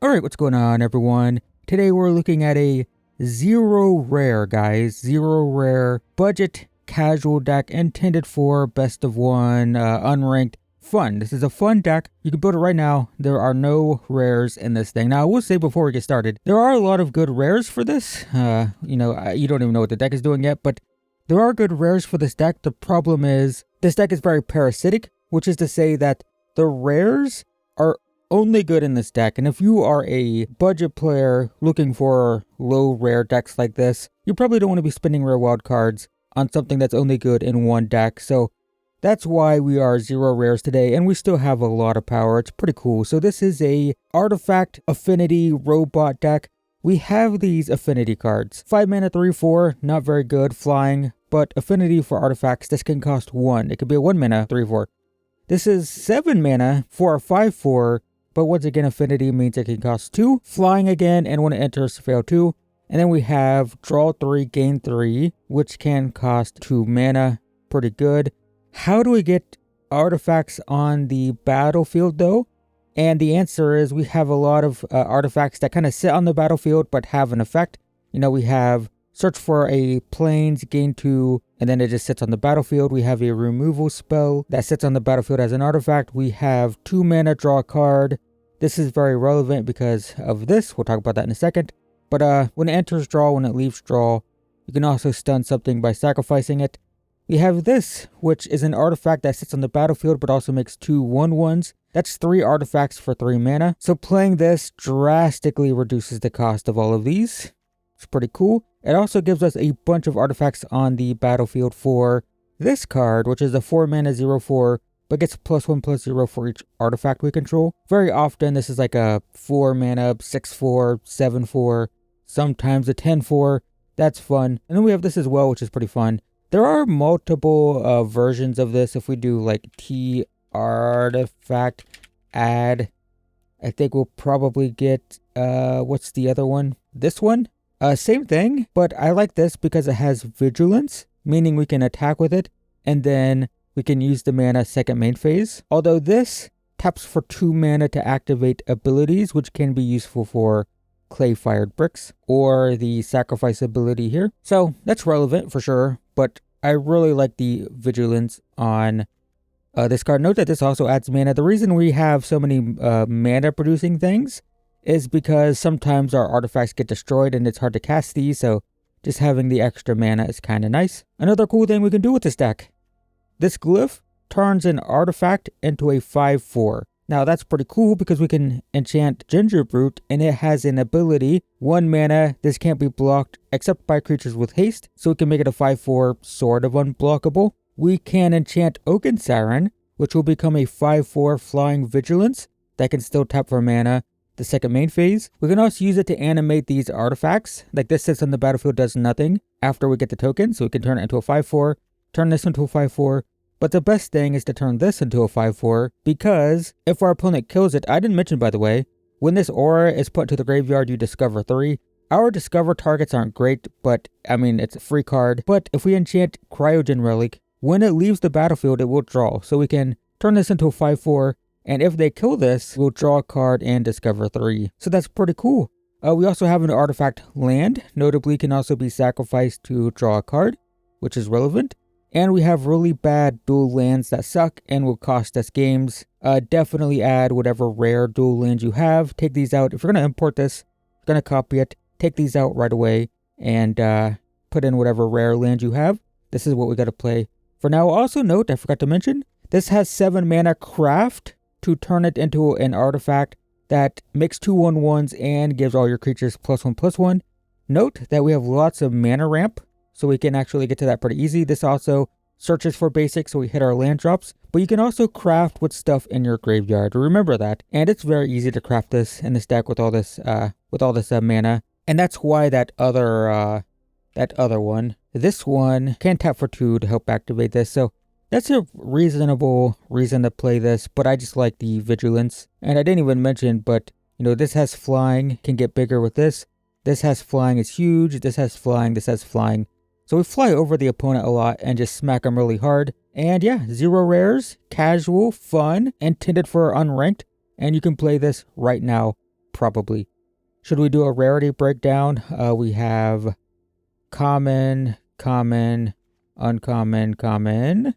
Alright, what's going on everyone? Today we're looking at a zero rare, guys. Zero rare budget casual deck intended for best of one, unranked fun. This is a fun deck. You can build it right now. There are no rares in this thing. Now I will say before we get started, there are a lot of good rares for this. You don't even know what the deck is doing yet, but there are good rares for this deck. The problem is this deck is very parasitic, which is to say that the rares are only good in this deck, and if you are a budget player looking for low rare decks like this, you probably don't want to be spending rare wild cards on something that's only good in one deck. So that's why we are zero rares today, and we still have a lot of power. It's pretty cool. So this is a artifact affinity robot deck. We have these affinity cards. 5 mana 3/4, not very good flying, but affinity for artifacts, this can cost 1. It could be a 1 mana 3/4. This is 7 mana for a 5/4. But once again, affinity means it can cost 2, flying again, and when it enters, fail 2. And then we have draw 3, gain 3, which can cost 2 mana. Pretty good. How do we get artifacts on the battlefield though? And the answer is we have a lot of artifacts that kind of sit on the battlefield but have an effect. We have search for a plains, gain 2, and then it just sits on the battlefield. We have a removal spell that sits on the battlefield as an artifact. We have 2 mana, draw a card. This is very relevant because of this. We'll talk about that in a second. But when it enters, draw. When it leaves, draw. You can also stun something by sacrificing it. We have this, which is an artifact that sits on the battlefield but also makes 2 1/1s. That's 3 artifacts for 3 mana. So playing this drastically reduces the cost of all of these. It's pretty cool. It also gives us a bunch of artifacts on the battlefield for this card, which is a 4 mana 0/4, but gets +1/+0 for each artifact we control. Very often, this is like a 4 mana 6/4, 7/4, sometimes a 10/4. That's fun. And then we have this as well, which is pretty fun. There are multiple versions of this. If we do like T artifact add, I think we'll probably get, what's the other one? This one? Same thing, but I like this because it has vigilance, meaning we can attack with it, and then we can use the mana second main phase. Although this taps for 2 mana to activate abilities, which can be useful for clay-fired bricks, or the sacrifice ability here. So that's relevant for sure, but I really like the vigilance on this card. Note that this also adds mana. The reason we have so many mana-producing things is because sometimes our artifacts get destroyed and it's hard to cast these, so just having the extra mana is kind of nice. Another cool thing we can do with this deck. This glyph turns an artifact into a 5/4. Now that's pretty cool because we can enchant Gingerbrute and it has an ability, 1 mana, this can't be blocked except by creatures with haste, so we can make it a 5/4 sort of unblockable. We can enchant Oaken Siren, which will become a 5/4 flying vigilance that can still tap for mana the second main phase. We can also use it to animate these artifacts. Like this sits on the battlefield, does nothing after we get the token, so we can turn it into a 5/4, turn this into a 5/4. But the best thing is to turn this into a 5/4 because if our opponent kills it, I didn't mention by the way, when this aura is put to the graveyard, you discover 3. Our discover targets aren't great, but I mean, it's a free card. But if we enchant Cryogen Relic, when it leaves the battlefield, it will draw. So we can turn this into a 5/4. And if they kill this, we'll draw a card and discover 3. So that's pretty cool. We also have an artifact land. Notably, can also be sacrificed to draw a card, which is relevant. And we have really bad dual lands that suck and will cost us games. Definitely add whatever rare dual lands you have. Take these out. If you're going to import this, you're going to copy it, take these out right away, and put in whatever rare land you have. This is what we got to play. For now, also note, I forgot to mention, this has 7 mana craft to turn it into an artifact that makes 2 1/1s and gives all your creatures +1/+1. Note that we have lots of mana ramp, so we can actually get to that pretty easy. This also searches for basics, so we hit our land drops, but you can also craft with stuff in your graveyard. Remember that, and it's very easy to craft this in this deck with all this mana, and that's why that other one, this one can tap for 2 to help activate this. So that's a reasonable reason to play this, but I just like the vigilance. And I didn't even mention, but this has flying, can get bigger with this. This has flying, is huge. This has flying, this has flying. So we fly over the opponent a lot and just smack them really hard. And yeah, 0 rares, casual, fun, intended for unranked. And you can play this right now. Probably. Should we do a rarity breakdown? We have common, common, uncommon, common.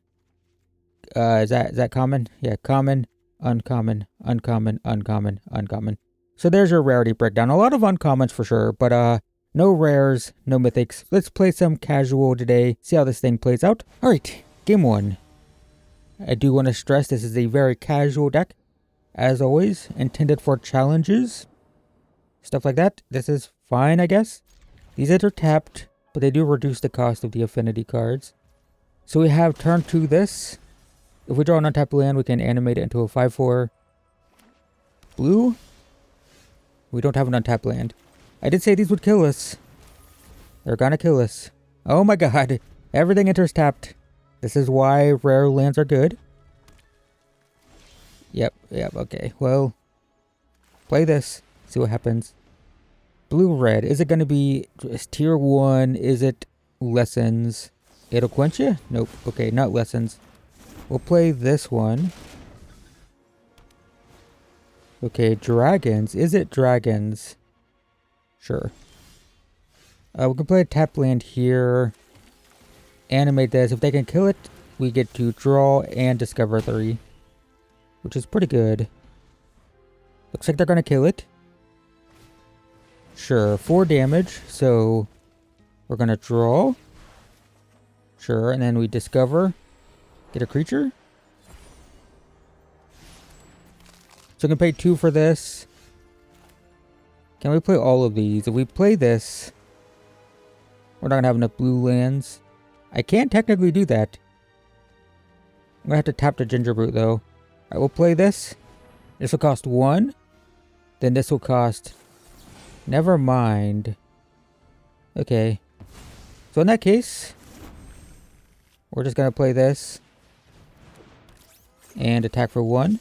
Is that common? Yeah, common, uncommon, uncommon, uncommon, uncommon. So there's your rarity breakdown. A lot of uncommons for sure, but no rares, no mythics. Let's play some casual today. See how this thing plays out. All right, game 1. I do want to stress this is a very casual deck. As always, intended for challenges. Stuff like that. This is fine, I guess. These are tapped, but they do reduce the cost of the affinity cards. So we have turn 2 this. If we draw an untapped land, we can animate it into a 5/4 blue. We don't have an untapped land. I did say these would kill us. They're gonna kill us. Oh my god. Everything enters tapped. This is why rare lands are good. Yep, okay. Well, play this. See what happens. Blue-red. Is it gonna be tier 1? Is it lessons? It'll quench you? Nope. Okay, not lessons. We'll play this one. Okay, dragons. Is it dragons? Sure. We can play a tap land here. Animate this. If they can kill it, we get to draw and discover 3. Which is pretty good. Looks like they're gonna kill it. Sure, 4 damage. So we're gonna draw. Sure, and then we discover. Get a creature. So we can pay 2 for this. Can we play all of these? If we play this, we're not going to have enough blue lands. I can't technically do that. I'm going to have to tap the ginger brute though. Alright, we'll play this. This will cost 1. Then this will cost... Never mind. Okay. So in that case, we're just going to play this. And attack for 1.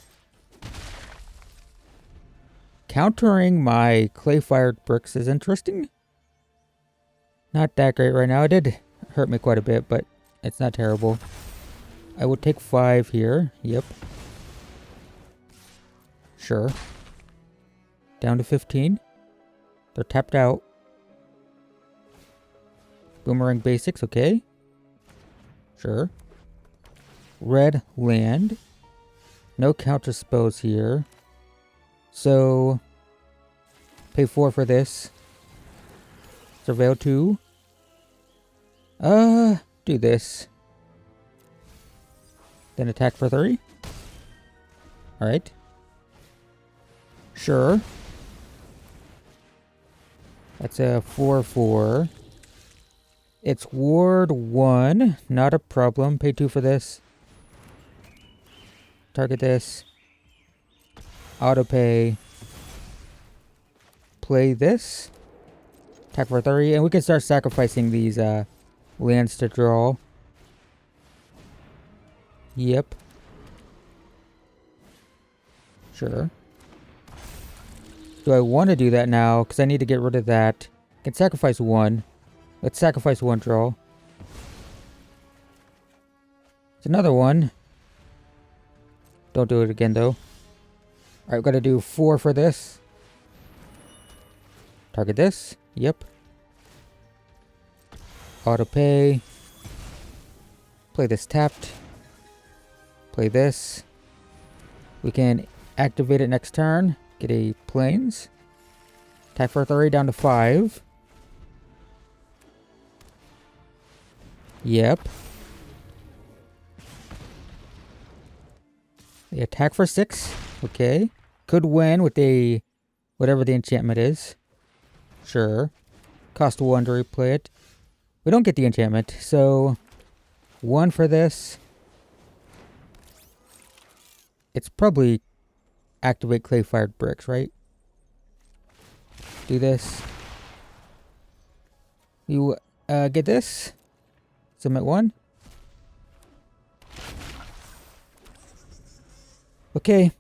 Countering my clay-fired bricks is interesting. Not that great right now. It did hurt me quite a bit, but it's not terrible. I will take 5 here. Yep. Sure. Down to 15. They're tapped out. Boomerang basics, okay. Sure. Red land. No counter spells here. So, pay 4 for this. Surveil 2. Do this. Then attack for 3. Alright. Sure. That's a 4/4. It's ward 1. Not a problem. Pay 2 for this. Target this. Auto pay. Play this. Attack for 3. And we can start sacrificing these lands to draw. Yep. Sure. Do I want to do that now? Because I need to get rid of that. I can sacrifice 1. Let's sacrifice 1 draw. It's another one. Don't do it again though. Alright, we've got to do 4 for this. Target this. Yep. Auto pay. Play this tapped. Play this. We can activate it next turn. Get a plains. Attack for 3 down to 5. Yep. The attack for 6. Okay. Could win with a whatever the enchantment is. Sure. Cost 1 to replay it. We don't get the enchantment, so 1 for this. It's probably activate clay-fired bricks, right? Do this. You get this. Submit 1. Okay.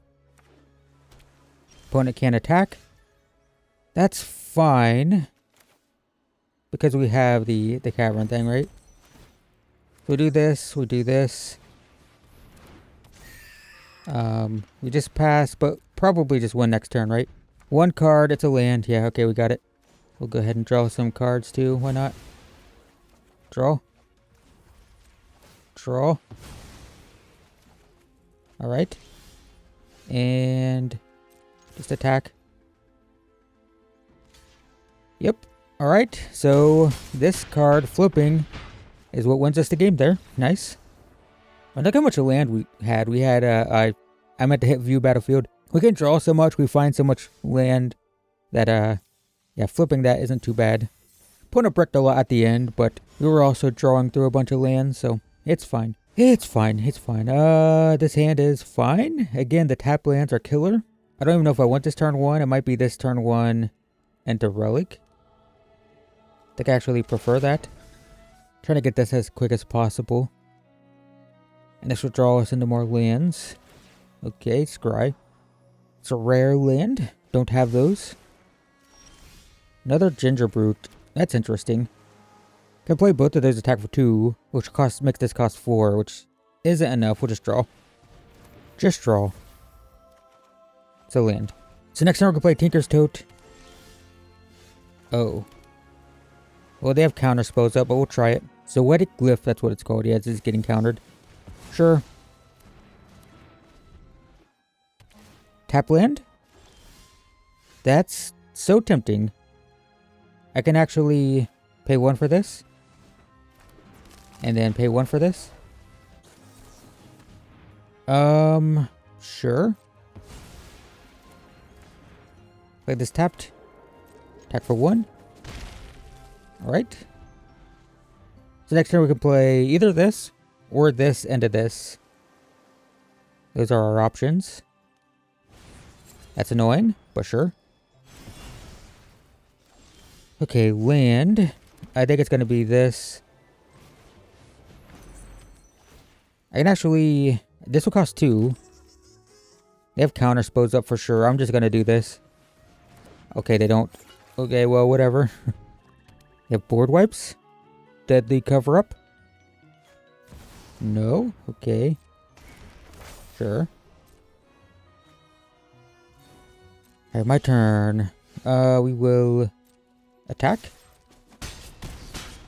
Opponent can't attack. That's fine. Because we have the cavern thing, right? We do this, we do this. We just pass, but probably just win next turn, right? One card, it's a land. Yeah, okay, we got it. We'll go ahead and draw some cards too. Why not? Draw. Draw. Alright. And just attack. Yep. Alright, so this card flipping is what wins us the game there. Nice. And look how much land we had. We had, I meant to hit view battlefield. We can draw so much, we find so much land that, yeah, flipping that isn't too bad. Putting a brick a lot at the end, but we were also drawing through a bunch of land, so it's fine. It's fine, it's fine. This hand is fine. Again, the tap lands are killer. I don't even know if I want this turn 1. It might be this turn 1 into relic. I think I actually prefer that. Trying to get this as quick as possible. And this will draw us into more lands. Okay, scry. It's a rare land. Don't have those. Another ginger brute. That's interesting. Can play both of those attack for 2, which makes this cost 4, which isn't enough. We'll just draw. Just draw. It's a land. So next time we're gonna play Tinker's Tote. Oh. Well, they have counter spells up, but we'll try it. Zoetic Glyph, that's what it's called. Yeah, it's getting countered. Sure. Tap land? That's so tempting. I can actually pay 1 for this. And then pay 1 for this. Sure. Play this tapped. Attack for 1. Alright. So next turn we can play either this or this into this. Those are our options. That's annoying, but sure. Okay, land. I think it's going to be this. I can actually... This will cost 2. They have counter spells up for sure. I'm just going to do this. Okay, they don't. Okay, well, whatever. They have board wipes? Deadly cover up? No? Okay. Sure. Alright, my turn. We will attack.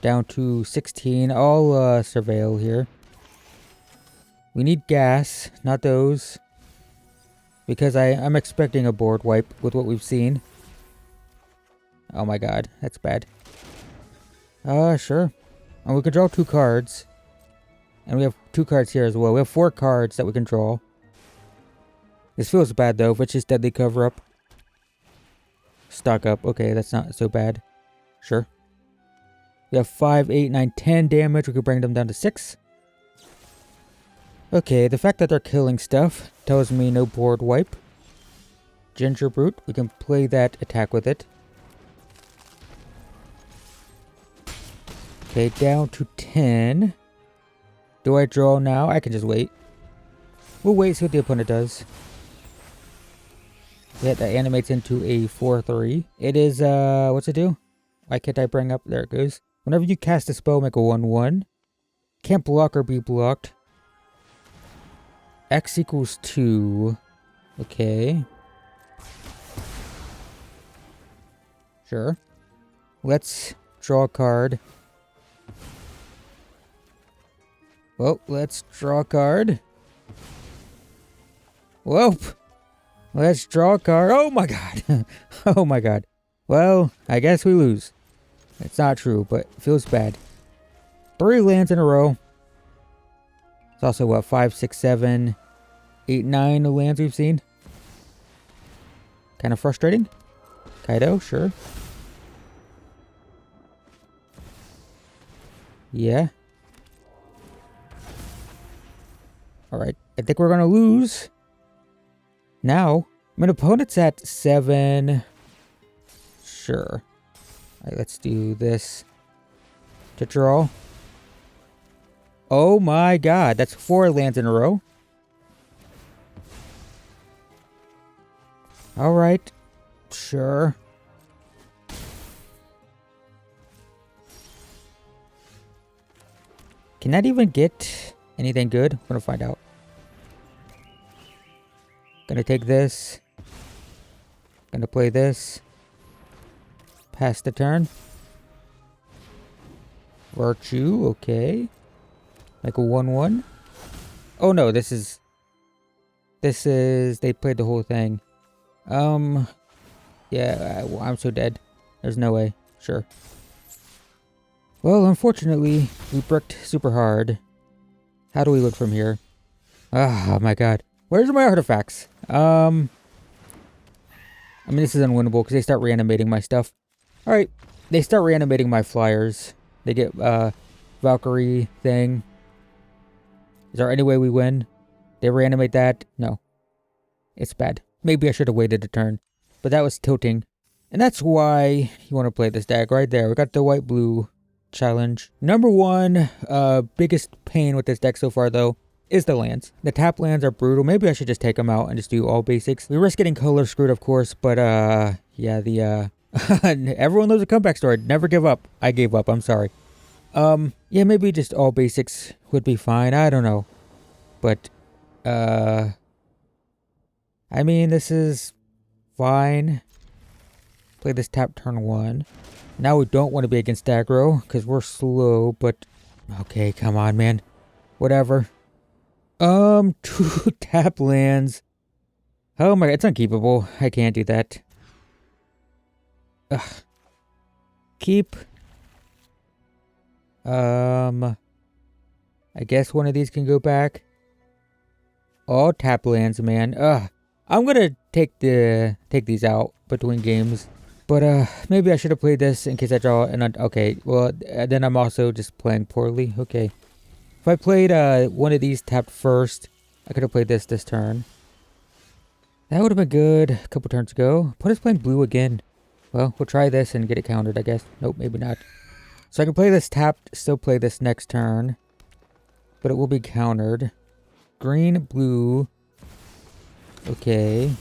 Down to 16. I'll surveil here. We need gas, not those. Because I'm expecting a board wipe with what we've seen. Oh my god, that's bad. Sure. And we can draw 2 cards. And we have 2 cards here as well. We have 4 cards that we can draw. This feels bad though, if it's just deadly cover up. Stock up. Okay, that's not so bad. Sure. We have 5, 8, 9, 10 damage. We could bring them down to 6. Okay, the fact that they're killing stuff tells me no board wipe. Ginger Brute. We can play that attack with it. Okay, down to 10. Do I draw now? I can just wait. We'll wait, see what the opponent does. Yeah, that animates into a 4-3. It is, what's it do? Why can't I bring up? There it goes. Whenever you cast a spell, make a 1-1. Can't block or be blocked. X equals 2. Okay. Sure. Let's draw a card. Well, let's draw a card. Whoa. Let's draw a card. Oh my god. Oh my god. Well, I guess we lose. It's not true, but it feels bad. 3 lands in a row. It's also, what, 5, 6, 7, 8, 9 lands we've seen. Kind of frustrating. Kaido, sure. Yeah. Alright, I think we're gonna lose. Now, my opponent's at 7. Sure. Alright, let's do this to draw. Oh my god, that's 4 lands in a row. Alright, sure. Can that even get anything good? We're gonna find out. Gonna take this. Gonna play this. Pass the turn. Virtue, okay. Like a 1/1. Oh no, this is, they played the whole thing. Yeah, I'm so dead. There's no way. Sure. Well, unfortunately, we bricked super hard. How do we look from here? Oh my god. Where's my artifacts? I mean, this is unwinnable because they start reanimating my stuff. Alright, they start reanimating my flyers. They get, Valkyrie thing. Is there any way we win? They reanimate that? No. It's bad. Maybe I should have waited a turn. But that was tilting. And that's why you want to play this deck right there. We got the white-blue challenge. Number one, biggest pain with this deck so far, though, is the lands. The tap lands are brutal. Maybe I should just take them out and just do all basics. We risk getting color screwed, of course, but, yeah, the, everyone knows a comeback story. Never give up. I gave up. I'm sorry. Yeah, maybe just all basics would be fine. I don't know. But, I mean, this is fine. Play this tap turn 1. Now we don't want to be against aggro because we're slow, but okay, come on, man. Whatever. 2 tap lands. Oh my god, it's unkeepable. I can't do that. Ugh. Keep. I guess one of these can go back. All tap lands, man. Ugh. I'm gonna take these out between games. But, maybe I should have played this in case I draw an... Okay, well, then I'm also just playing poorly. Okay. If I played, one of these tapped first, I could have played this turn. That would have been good a couple turns ago. Put us playing blue again. Well, we'll try this and get it countered, I guess. Nope, maybe not. So I can play this tapped, still play this next turn. But it will be countered. Green, blue. Okay.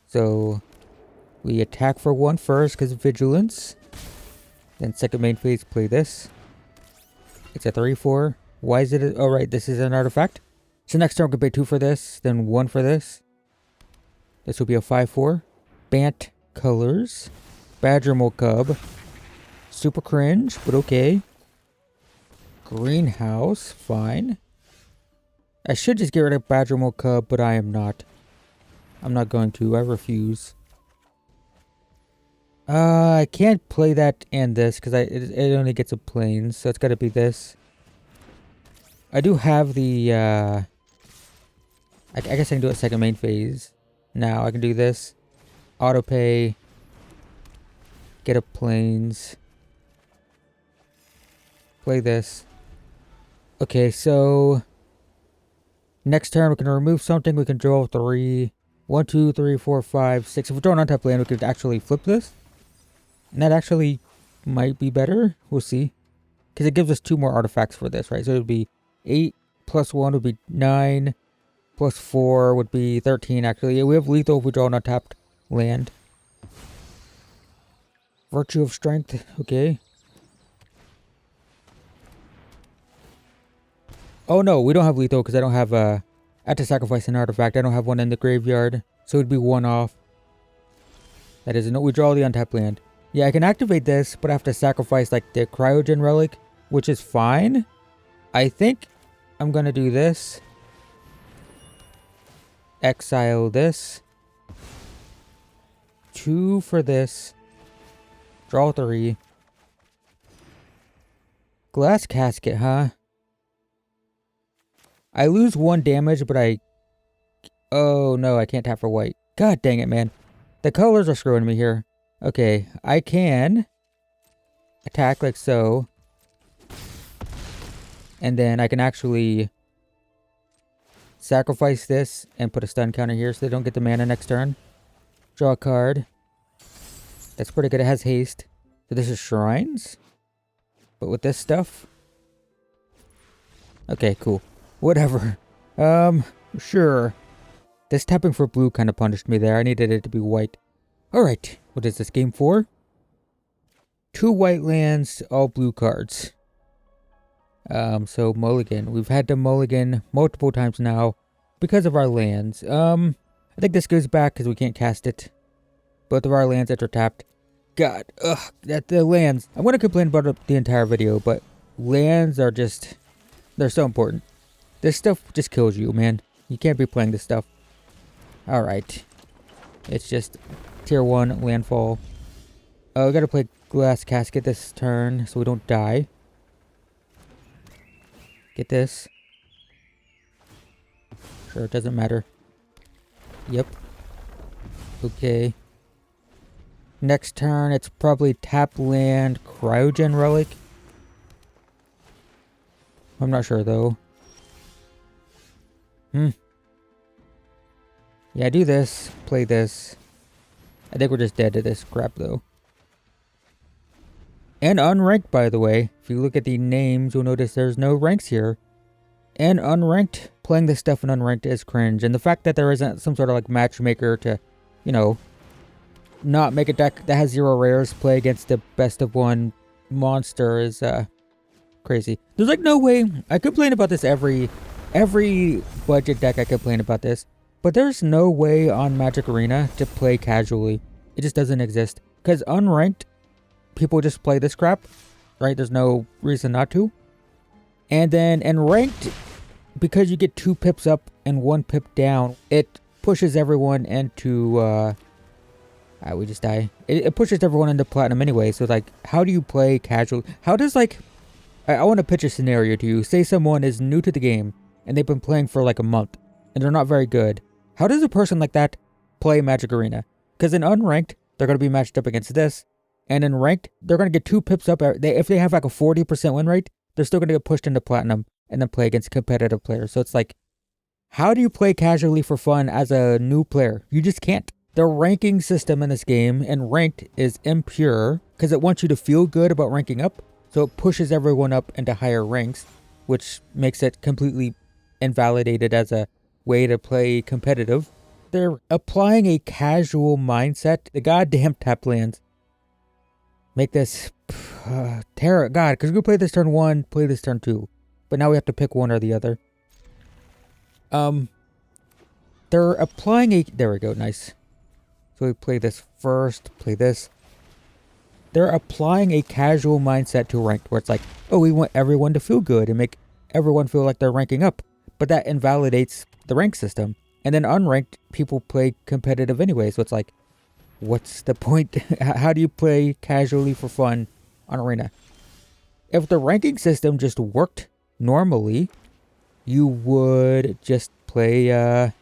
So... we attack for 1 first because of vigilance. Then second main phase, play this. It's a 3/4. Why is it? Oh, right, this is an artifact. So next turn we can pay 2 for this, then 1 for this. This will be a 5/4. Bant colors. Badger Mole Cub. Super cringe, but okay. Greenhouse, fine. I should just get rid of Badger Mole Cub, but I am not. I'm not going to. I refuse. I can't play that and this because it only gets a plane, so it's got to be this. I do have the, I guess I can do it second main phase. Now I can do this. Auto pay. Get a planes. Play this. Okay, so next turn we can remove something. We can draw 3. 1, 2, 3, 4, 5, 6. If we draw an untap land, we could actually flip this. And that actually might be better. We'll see. Because it gives us 2 more artifacts for this, right? So it would be 8 plus 1 would be 9. Plus 4 would be 13, actually. We have lethal if we draw an untapped land. Virtue of Strength. Okay. Oh, no. We don't have lethal because I don't have I have to sacrifice an artifact. I don't have one in the graveyard. So it would be 1 off. That is, no, we draw the untapped land. Yeah, I can activate this, but I have to sacrifice, like, the Cryogen Relic, which is fine. I think I'm gonna do this. Exile this. 2 for this. Draw 3. Glass Casket, huh? I lose 1 damage, but I... Oh, no, I can't tap for white. God dang it, man. The colors are screwing me here. Okay, I can attack like so. And then I can actually sacrifice this and put a stun counter here so they don't get the mana next turn. Draw a card. That's pretty good. It has haste. So this is shrines. But with this stuff. Okay, cool. Whatever. Sure. This tapping for blue kind of punished me there. I needed it to be white. Alright, what is this, game 4? 2 white lands, all blue cards. So mulligan. We've had to mulligan multiple times now because of our lands. I think this goes back because we can't cast it. Both of our lands enter tapped. God, the lands. I'm going to complain about it the entire video, but lands are just, they're so important. This stuff just kills you, man. You can't be playing this stuff. Alright. It's just tier 1 landfall. Oh, we gotta play glass casket this turn so we don't die. Get this. Sure, it doesn't matter. Yep. Okay. Next turn, it's probably tap land, cryogen relic. I'm not sure though. Yeah, do this. Play this. I think we're just dead to this crap though. And unranked, by the way. If you look at the names, you'll notice there's no ranks here. And unranked, playing this stuff in unranked is cringe. And the fact that there isn't some sort of like matchmaker to, you know, not make a deck that has 0 rares play against the best of 1 monster is crazy. There's like no way. I complain about this every budget deck. I complain about this, but there's no way on Magic Arena to play casually. It just doesn't exist because unranked people just play this crap, right? There's no reason not to. And then in ranked, because you get 2 pips up and 1 pip down, it pushes everyone into we just die. It pushes everyone into platinum anyway. So like, how do you play casual? How does like, I want to pitch a scenario to you. Say someone is new to the game and they've been playing for like a month and they're not very good. How does a person like that play Magic Arena? Because in unranked, they're going to be matched up against this. And in ranked, they're going to get 2 pips up. If they have like a 40% win rate, they're still going to get pushed into platinum and then play against competitive players. So it's like, how do you play casually for fun as a new player? You just can't. The ranking system in this game and ranked is impure because it wants you to feel good about ranking up. So it pushes everyone up into higher ranks, which makes it completely invalidated as a way to play competitive. They're applying a casual mindset. The goddamn tap lands. Make this terror. God, because we play this turn 1, play this turn 2. But now we have to pick one or the other. They're applying a... There we go, nice. So we play this first, play this. They're applying a casual mindset to ranked, where it's like, oh, we want everyone to feel good and make everyone feel like they're ranking up. But that invalidates the rank system. And then unranked, people play competitive anyway. So it's like, what's the point? How do you play casually for fun on Arena? If the ranking system just worked normally, you would just play,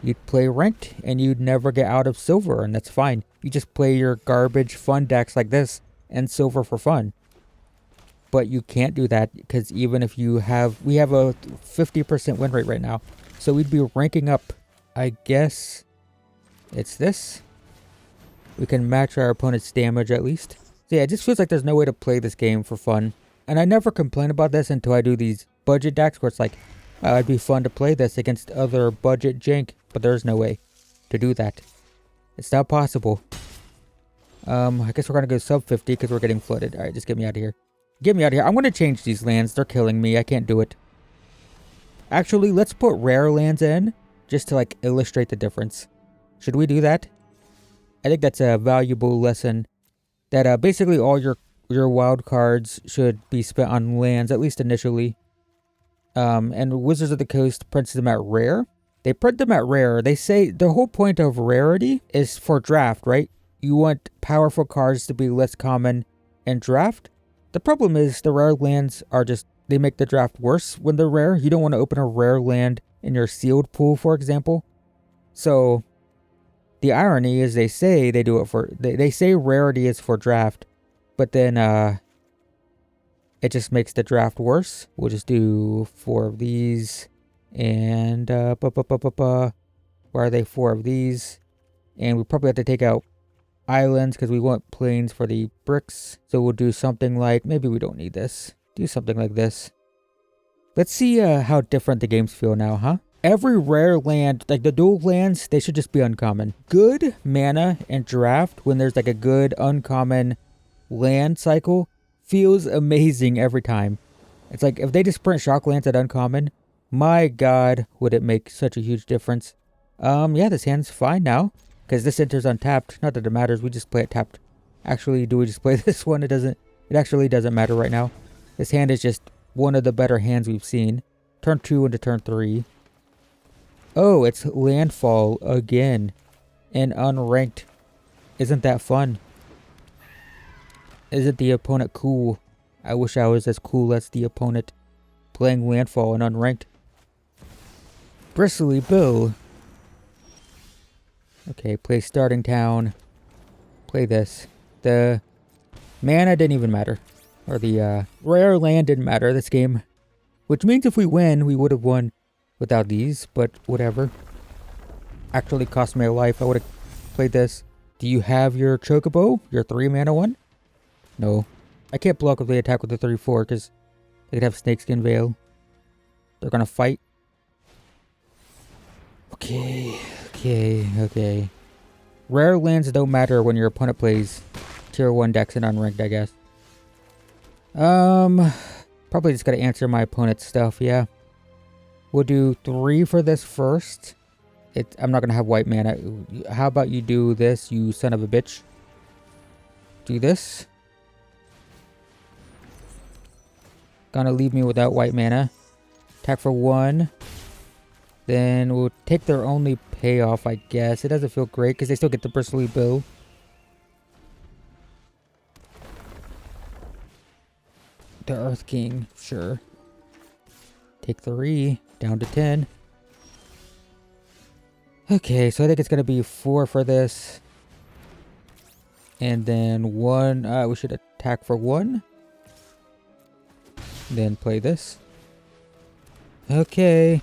you'd play ranked and you'd never get out of silver, and that's fine. You just play your garbage fun decks like this and silver for fun. But you can't do that because even if you have, we have a 50% win rate right now. So we'd be ranking up, I guess it's this. We can match our opponent's damage at least. So yeah, it just feels like there's no way to play this game for fun. And I never complain about this until I do these budget decks where it's like, oh, it'd be fun to play this against other budget jank. But there's no way to do that. It's not possible. I guess we're going to go sub 50 because we're getting flooded. Alright, just get me out of here. Get me out of here. I'm going to change these lands. They're killing me. I can't do it. Actually, let's put rare lands in just to like illustrate the difference. Should we do that? I think that's a valuable lesson. That basically all your wild cards should be spent on lands, at least initially. And Wizards of the Coast prints them at rare. They print them at rare. They say the whole point of rarity is for draft, right? You want powerful cards to be less common in draft. The problem is the rare lands are just, they make the draft worse when they're rare. You don't want to open a rare land in your sealed pool, for example. So the irony is they say they do it for, they say rarity is for draft, but then it just makes the draft worse. We'll just do 4 of these and where are they? 4 of these, and we probably have to take out islands because we want plains for the bricks. So we'll do something like, maybe we don't need this. Do something like this. Let's see how different the games feel now, huh? Every rare land, like the dual lands, they should just be uncommon. Good mana and draft when there's like a good uncommon land cycle feels amazing every time. It's like if they just print shock lands at uncommon, my god, would it make such a huge difference. Yeah, this hand's fine now. Because this enters untapped. Not that it matters. We just play it tapped. Actually, do we just play this one? It doesn't. It actually doesn't matter right now. This hand is just one of the better hands we've seen. Turn 2 into turn 3. Oh, it's Landfall again. And unranked. Isn't that fun? Isn't the opponent cool? I wish I was as cool as the opponent. Playing Landfall and unranked. Bristly Bill. Okay, play Starting Town. Play this. The mana didn't even matter. Or the rare land didn't matter this game. Which means if we win, we would have won without these. But whatever. Actually cost me a life. I would have played this. Do you have your Chocobo? Your 3 mana one? No. I can't block if they attack with the 3/4 because they could have Snakeskin Veil. They're gonna fight. Okay. Rare lands don't matter when your opponent plays tier 1 decks and unranked, I guess. Probably just gotta answer my opponent's stuff, yeah. We'll do 3 for this first. I'm not gonna have white mana. How about you do this, you son of a bitch? Do this. Gonna leave me without white mana. Attack for 1. Then we'll take their only payoff, I guess. It doesn't feel great because they still get the Bristly Bill. The Earth King, sure. Take 3, down to 10. Okay, so I think it's gonna be 4 for this. And then 1, we should attack for 1. Then play this. Okay.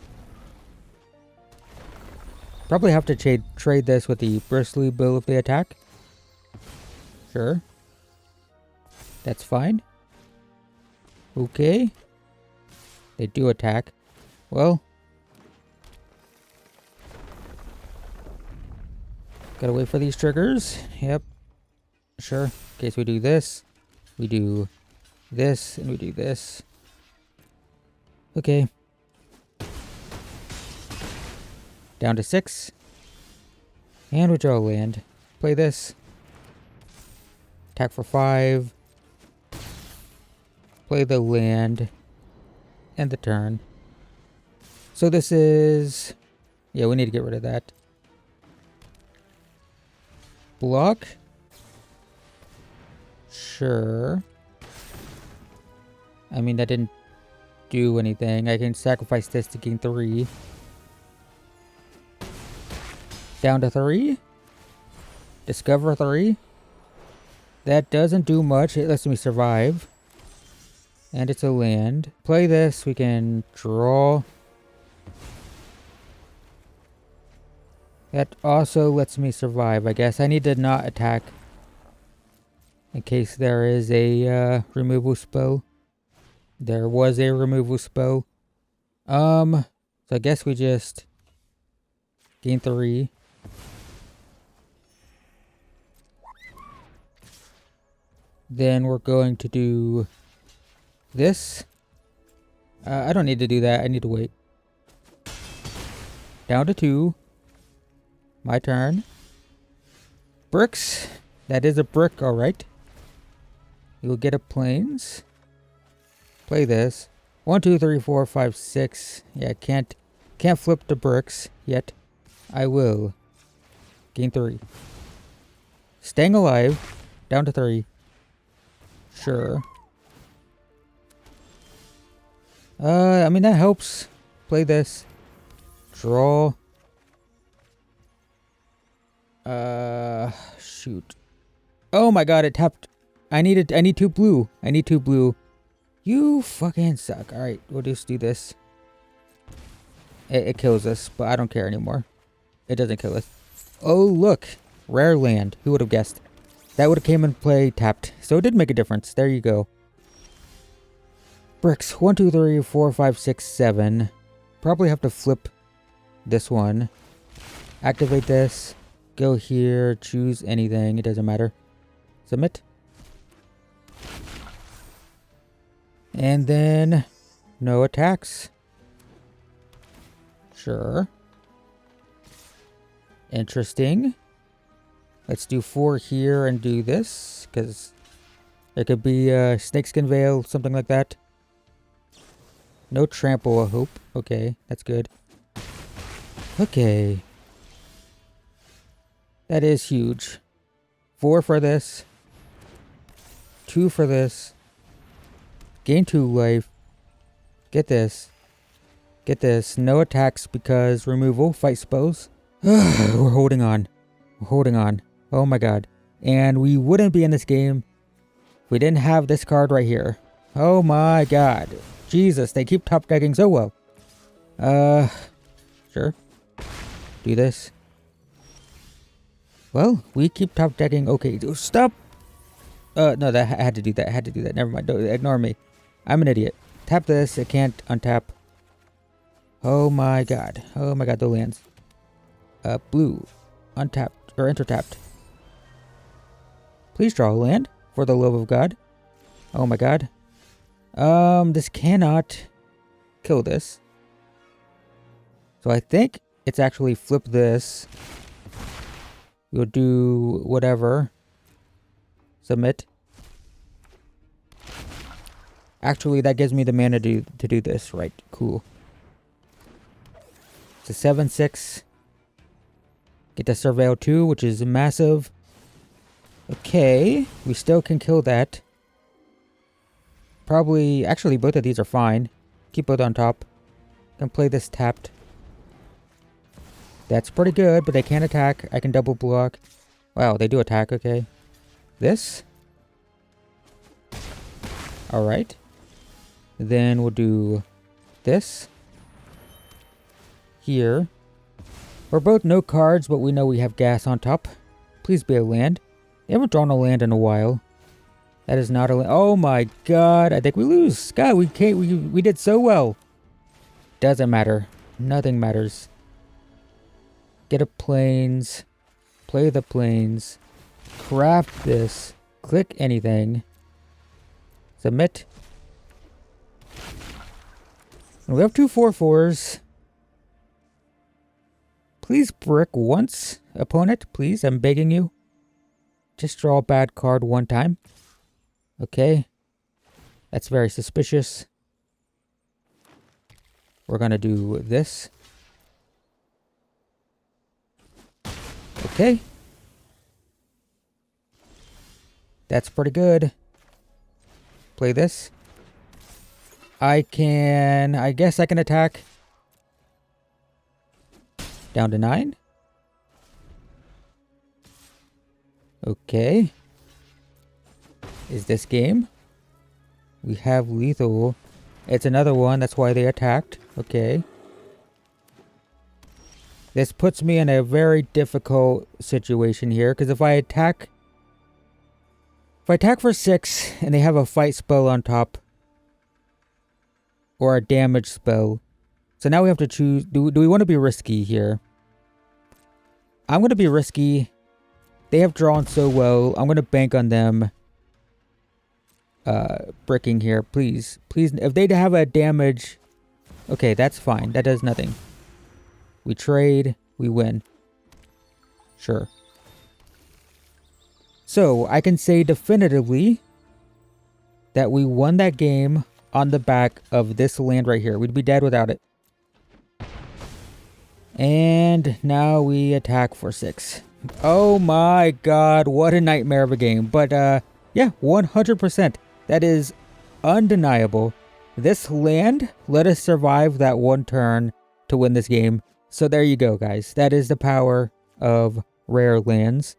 Probably have to trade this with the Bristly Bill if they attack. Sure. That's fine. Okay. They do attack. Well. Gotta wait for these triggers. Yep. Sure. In case we do this. We do this and we do this. Okay. Down to 6. And we draw a land. Play this. Attack for 5. Play the land. End the turn. So this is... Yeah, we need to get rid of that. Block. Sure. I mean, that didn't do anything. I can sacrifice this to gain 3. Down to 3. Discover 3. That doesn't do much. It lets me survive. And it's a land. Play this. We can draw. That also lets me survive, I guess. I need to not attack. In case there is a removal spell. There was a removal spell. So I guess we just gain 3. Then we're going to do this. I don't need to do that. I need to wait. Down to 2. My turn. Bricks. That is a brick, alright. You'll get a plains. Play this. 1, 2, 3, 4, 5, 6. Yeah, can't flip the bricks yet. I will. Gain 3. Staying alive. Down to 3. Sure. I mean, that helps. Play this. Draw. Shoot. Oh my god, it tapped. I need 2 blue. I need 2 blue. You fucking suck. Alright, we'll just do this. It kills us, but I don't care anymore. It doesn't kill us. Oh, look. Rare land. Who would have guessed? That would have came in play tapped. So it did make a difference. There you go. Bricks. 1, 2, 3, 4, 5, 6, 7. Probably have to flip this one. Activate this. Go here. Choose anything. It doesn't matter. Submit. And then no attacks. Sure. Interesting. Let's do 4 here and do this, because there could be snakeskin veil, something like that. No trample, I hope. Okay, that's good. Okay. That is huge. 4 for this. 2 for this. Gain 2 life. Get this. Get this. No attacks because removal. Fight spells. We're holding on. We're holding on. Oh my god. And we wouldn't be in this game if we didn't have this card right here. Oh my god. Jesus, they keep top decking so well. Sure. Do this. Well, we keep top decking. Okay, stop. No, that I had to do that. I had to do that. Never mind. Don't ignore me. I'm an idiot. Tap this. It can't untap. Oh my god. Oh my god, the lands. Blue. Untapped. Or intertapped. Please draw a land. For the love of God. Oh my god. This cannot kill this. So I think it's actually flip this. We'll do whatever. Submit. Actually, that gives me the mana to do this. Right. Cool. It's a 7/6. Get the Surveil 2, which is massive. Okay. We still can kill that. Probably... Actually, both of these are fine. Keep both on top. Can play this tapped. That's pretty good, but they can't attack. I can double block. Wow, they do attack. Okay. This. Alright. Then we'll do this. Here. We're both no cards, but we know we have gas on top. Please be a land. They haven't drawn a land in a while. That is not a land. Oh my god. I think we lose. God, we can't. We did so well. Doesn't matter. Nothing matters. Get a plains. Play the plains. Craft this. Click anything. Submit. And we have 2 4/4s. Please brick once, opponent. Please, I'm begging you. Just draw a bad card one time. Okay. That's very suspicious. We're gonna do this. Okay. That's pretty good. Play this. I guess I can attack. Down to 9. Okay. Is this game? We have lethal. It's another one, that's why they attacked. Okay. This puts me in a very difficult situation here, because if I attack for 6 and they have a fight spell on top or a damage spell, so now we have to choose. Do we want to be risky here? I'm going to be risky. They have drawn so well. I'm going to bank on them bricking here. Please. Please. If they have a damage... Okay, that's fine. That does nothing. We trade. We win. Sure. So, I can say definitively that we won that game on the back of this land right here. We'd be dead without it. And now we attack for 6. Oh my god, what a nightmare of a game. But yeah, 100%. That is undeniable. This land let us survive that one turn to win this game. So there you go, guys. That is the power of rare lands.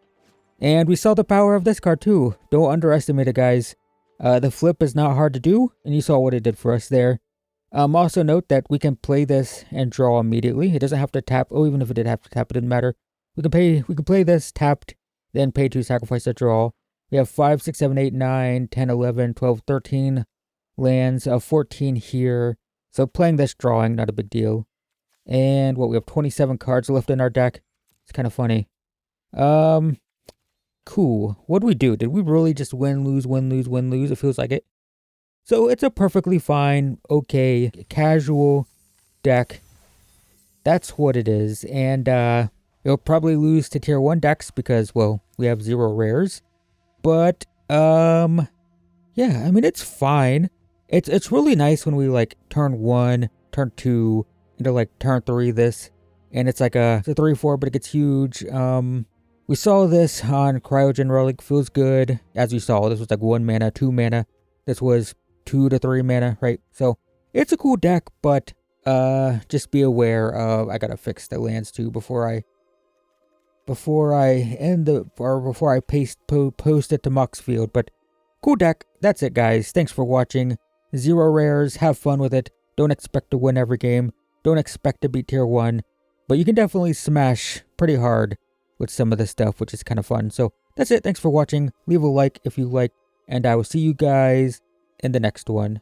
And we saw the power of this card too. Don't underestimate it, guys. The flip is not hard to do, and you saw what it did for us there. Also note that we can play this and draw immediately. It doesn't have to tap. Oh, even if it did have to tap, it didn't matter. We can play this tapped, then pay to sacrifice the draw. We have 5, 6, 7, 8, 9, 10, 11, 12, 13 lands, 14 here. So playing this drawing, not a big deal. And what, we have 27 cards left in our deck. It's kind of funny. Cool. What did we do? Did we really just win, lose, win, lose, win, lose? It feels like it. So it's a perfectly fine, okay, casual deck. That's what it is. And It'll probably lose to tier 1 decks because, well, we have 0 rares. But, yeah, I mean, it's fine. It's really nice when we, like, turn 1, turn 2, into, like, turn 3 this. And it's like it's a 3-4, but it gets huge. We saw this on Cryogen Relic. Feels good. As you saw, this was like 1 mana, 2 mana. This was 2 to 3 mana, right? So, it's a cool deck, but, just be aware of, I gotta fix the lands too before I post it to Moxfield. But cool deck. That's it, guys. Thanks for watching. 0 rares. Have fun with it. Don't expect to win every game. Don't expect to beat tier 1. But you can definitely smash pretty hard with some of this stuff, which is kind of fun. So that's it. Thanks for watching. Leave a like if you like. And I will see you guys in the next one.